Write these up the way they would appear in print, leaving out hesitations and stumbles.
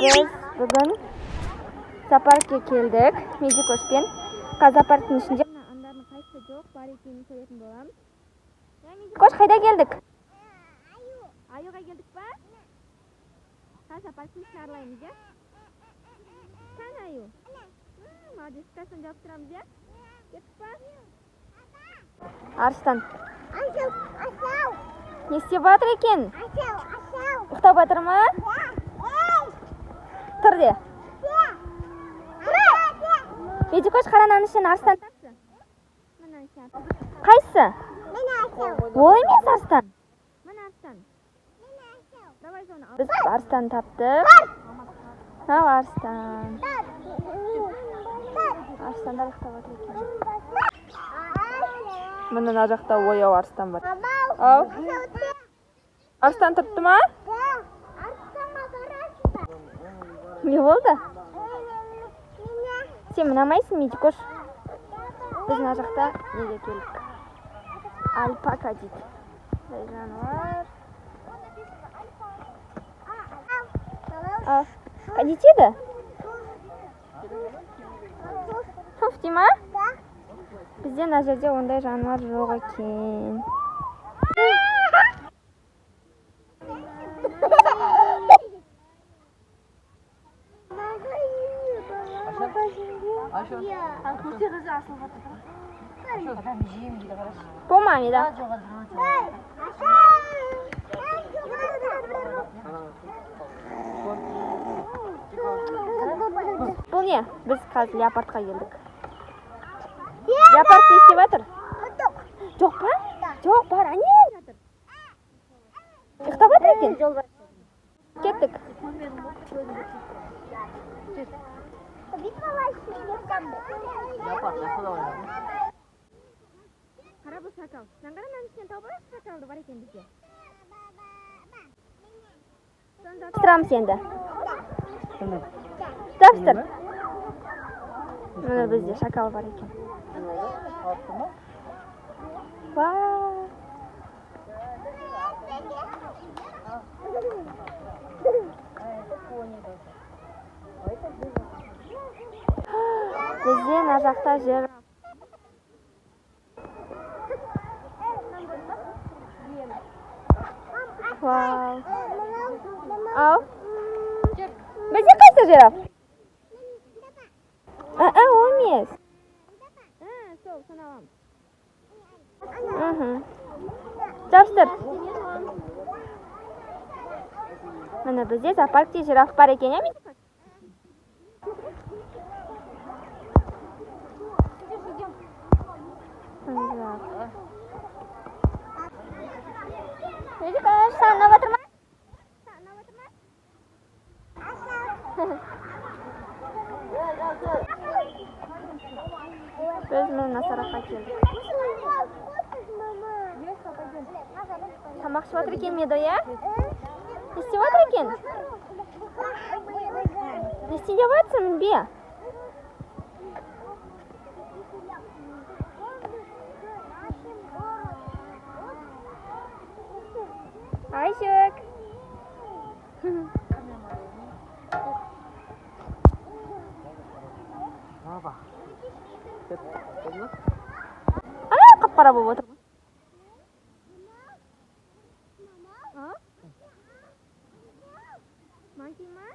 Biz bugün zooparkka keldik. Medikoshpен. Zooparktың ішінде андардың қайсысы жоқ бар екенін көретін боламыз. Медикош, қайда келдік? Аюға келдік па? Зооparктың ішін аралаймыз, ja? Сән аю. Молодец, қайсын жауап тұрамыз, ja? Кеттік па? Арыстан. Не істеп жатыр екен? Ұйықтап жатыр ма? Тұр де. Медикош, қара нанның ішінен арыстан тапсы. Қайсысы? Ол емес арыстан. Мына арыстан. Біз арыстан таптық. Ау арыстан. Арыстандар ұйықтап жатыр екен. Мына мына жақта ояу арыстан бар. Ау. Арыстан тұрыпты ма? Не болды? Сен ұнамайсың, Медикош? Біз мына жақта неге келдік? Альпака дейді. Жануар. Қайда еді? Туф дей ма? Бізде мына жерде ондай жануар жоқ екен. Болмайды да. Бұл не? Біз қазір леопардқа келдік. Леопард не істеп жатыр? Жоқ па? Жоқ, бар, әне жатыр. Ұйықтап жатыр екен? Кеттік. Қара бұл сакал. Жаңғара мәнісінен тауып алайық, сакалды бар екен бізде. Тапсырамыз енді. Тапсыр. Мына бізде шакал бар екен. Вау. Бізде мына жақта жер. Вау. Ау. Бізде қайсы жираф? Ол емес. Сол, саналамыз. Жапсыр. Міне бізде зоопаркте жираф бар екен, емес? Медикош, саған ұнап жатыр ма? Біз мына сарапқа келдік. Тамақ ішіп жатыр екен Медо, ja? Не істеп жатыр екен? Не істеп жатсың, бе? Айшек. Ана қап-қара болып отыр. Манки ма?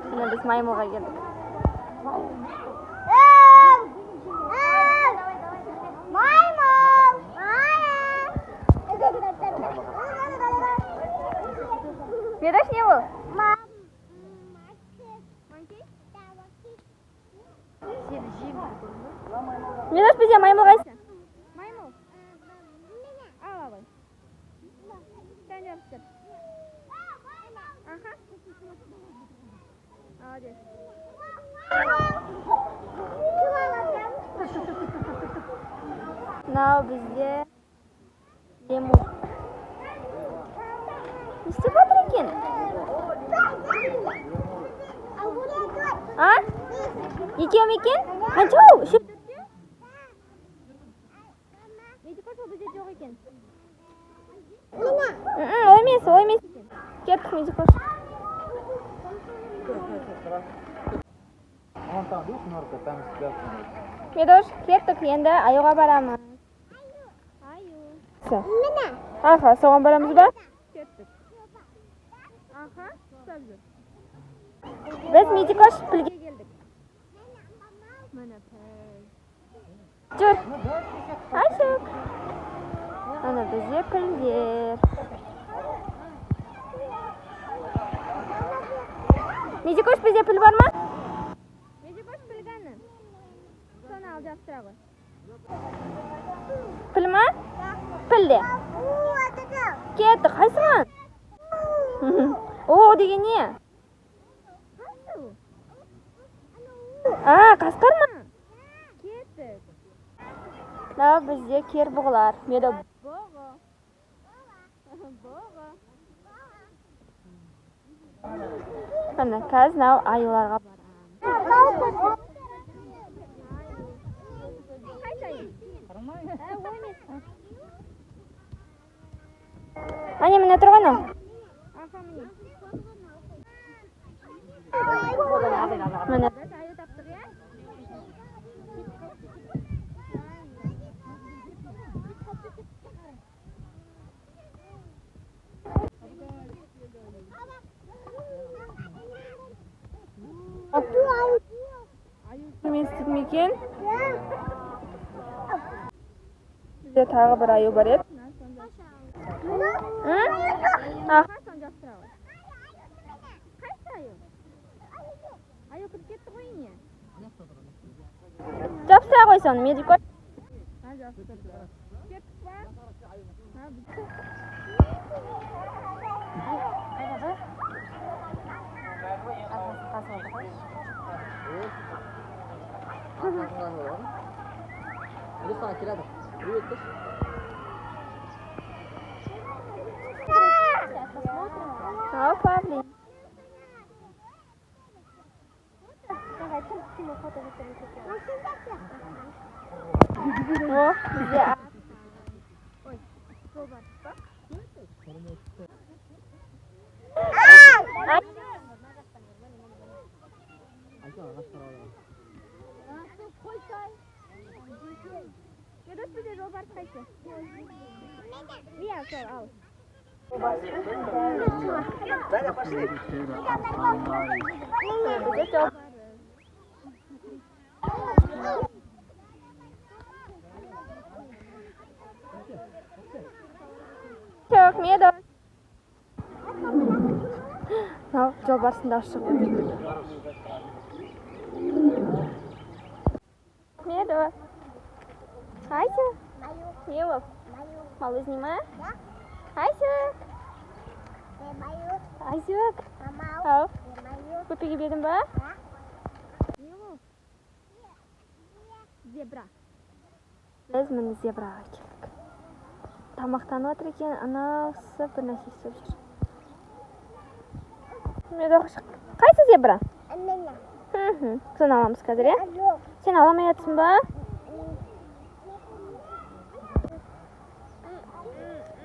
Мына біз маймылға келдік. Медош, не бұл? Медош, бізде маймыл қайсы? Маймыл? Ал абай. Сән жабыстыр. Аха. Молодец. Мынау бізде лемур. Не істеп жатыр екен? А? Екеу ме екен? Қанша ол? Үшеу төртте? Медикош ол бізде жоқ екен. Ой емес екен. Кеттік Медикош. Медош, кеттік енді аюға барамыз. Аю. Аха, соған барамыз ба? Кеттік. Аха, ұстап жүр. Біз Медикош пілге келдік. Міне піл. Жүр. Айшық. Ана бізде пілдер. Медикош бізде піл бар ма? Медикош пілгені. Соны ал жапсыра ғой. Піл ма? Пілде. Кетті, қайсыған? О, деген не? Қасқар ма? Кеттік. Мынау бізде кер бұғылар. Медо бұғы. Бұғы. Міне, қазір мынау аюларға барамыз. Ане, міне тұрған ау. Міне. Біз аю таптық, е? Естіп ме екен? Бізде тағы бір аю бар еді. Аха, соны жапсыра ғой. Қайсы аю? Аю кіріп кетті ғой не? Жапсыра ғой соны, Медикош. Жапсырдық. Кеттік ба? Павлин. О, бізде ой, сол бар, бақ. Медош бізде жол бар қайсы? Иә, сол, ал. Далее пошли. Çok Медош. Жол барысында шығып. Медош. Айся. Не ол? Малый снимай. Айсек. Айсек. Ау. Көпеге бердің ба? Не ол? Зебра. Біз міне зебраға келдік. Тамақтанып отыр екен, анаусы бір нәрсе істеп жүр. Медош, қайсы зебра? Соны аламыз қазір, е? Сен аламай жатсың ба?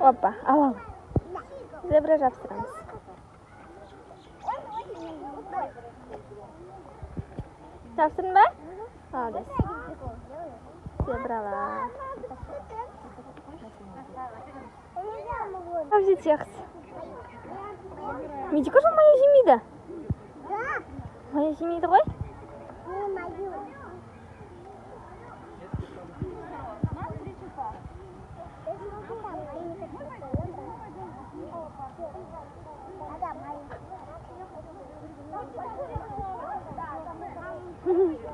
Опа, алам. Зебра жапсырамыз. Жапсырдың ба? Алдыз. Зебралар. Қабжет жақсы. Медикош ол мая жемейді? Мая жемейді ғой?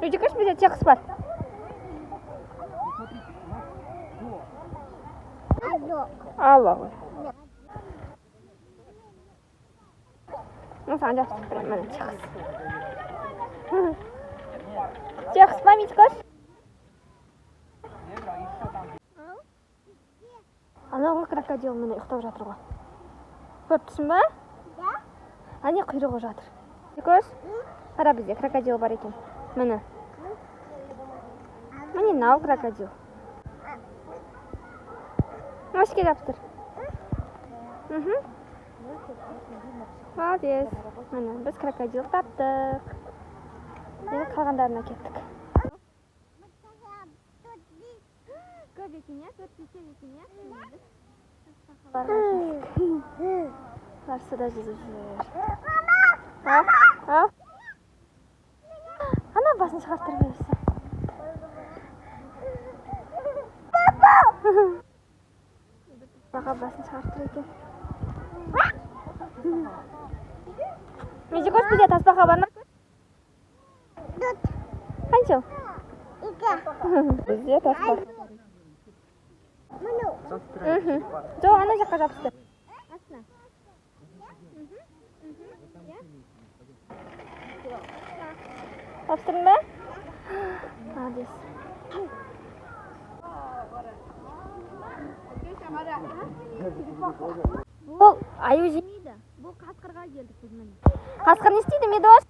Медикош бізде текст бар. Алла ғой. Саған жапсырып беремін, міне текст. Текст ба, Медикош? Анауғы крокодил міне ұйықтап жатыр ғой. Көріп тұрсың ба? Әне құйрығы жатыр. Медикош, қара бізде крокодил бар екен. Міне. Міне мынау крокодил. Машке жабыстыр. Молодец. Міне біз крокодил таптық. Енді қалғандарына кеттік. Көп екен, иә? 4-5 екен, иә? Олар суда жүзіп жүр. Ау. Ана басын шығарттырып берсе. Баға басын шығарттыр екен. Мейзикош, бізде тасбақа бар ма? Қанша? 2. Бізде тасбақа. Жоқ, ана жаққа жабыстыр. Астына. Жабыстырдың ба? Молодец. Бұл аю жемейді. Бұл қасқырға келдік біз міне. Қасқыр не істейді, Медош?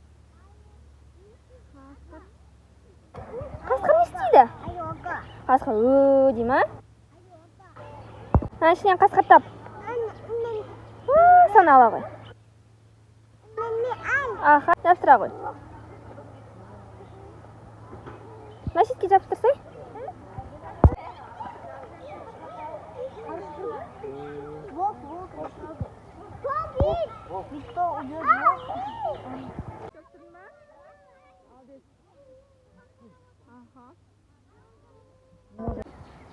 Қасқыр не істейді? Қасқыр дей ма? Ішінен қасқыр тап. Соны ала ғой. Аха, жабыстыра ғой. Мәшетке жабыстырсай?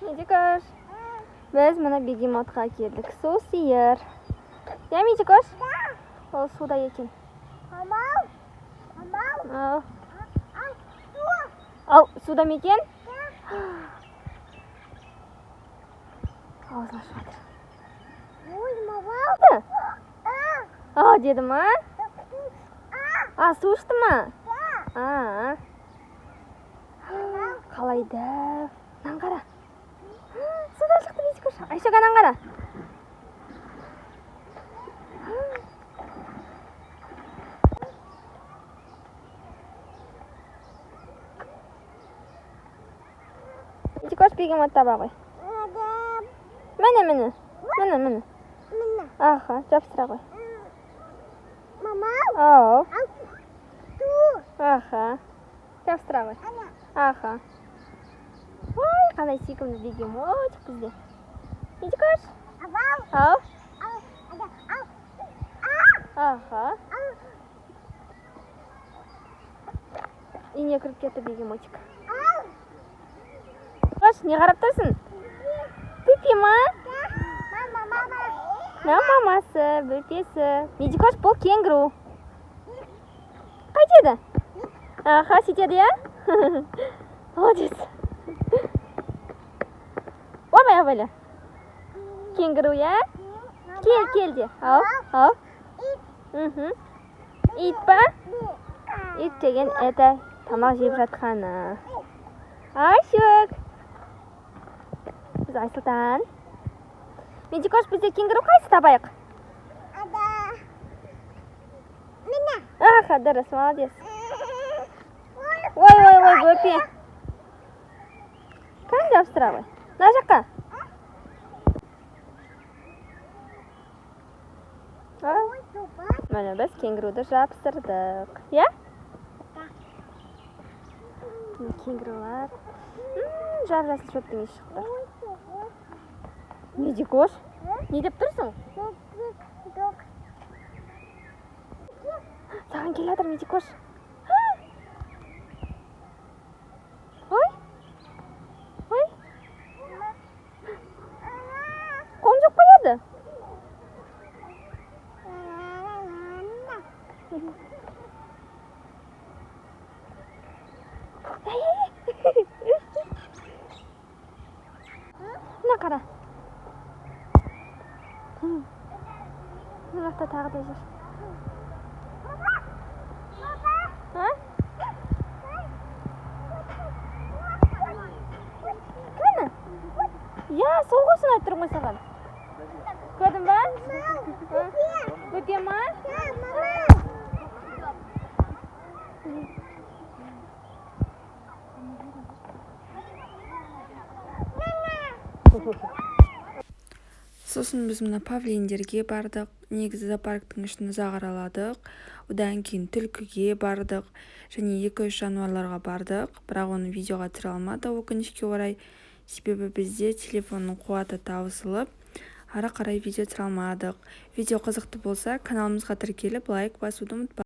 Медикош, біз мұны бегемотқа келдік. Су сиыр. Я, Медикош? Ол суда екен. Ау, суда мекен? Аузын ашып жатыр. Деді ма? Су ішті ма? Қалайды. Нан қара. Судан шықты, Медикош. Айшаға нан қара. Медикош бегемот таба ғой. Міне. Аха, жабыстыра ғой. Ау. Аха. Жабыстыра ғой. Аха. Ой, қандай сүйкімді бегемотик бізде. Медикош. Ау. Аха. Үйіне кіріп кетті бегемотик. Медикош, не қарап тұрсың? Пипи ма? Мамасы, бөпесі. Медикош, бұл кенгуру. Қайтеді? Аха, сөйтеді, я? Молодец. Обай. Кенгуру, я? Кел де. Ау. Ит па? Ит деген это тамақ жеп жатқаны. Айшық. Біз Айсұлтан. Медикош, бізде кенгуру қайсы табайық? Аха, дұрыс, молодец. Ой, бөпе. Кән жабыстыра ғой? На жаққа. Мәне біз кенгуруды жабыстырдық. Я? Кенгурулар. Жап-жасыл шөптің еш шықты. Медикош, не деп тұрсың? Саған келеді, Медикош. Ой. Қолын жоқ қояды. Мына қара. Мына жақта тағы да жүр. Кәні? Я, сол қойсын айтып тұрмын ғой саған. Көрдің ба? Бөпе ма? Сосын біз мына павлиндерге бардық. Негізі зоопарктың ішін ұзақ араладық. Одан кейін түлкіге бардық және 2-3 жануарларға бардық. Бірақ оны видеоға түсіре алмадық, өкінішке орай. Себебі бізде телефонның қуаты таусылып, ары қарай видео түсіре алмадық. Видео қызықты болса, каналымызға тіркеліп лайк басуды ұмытпаңыз.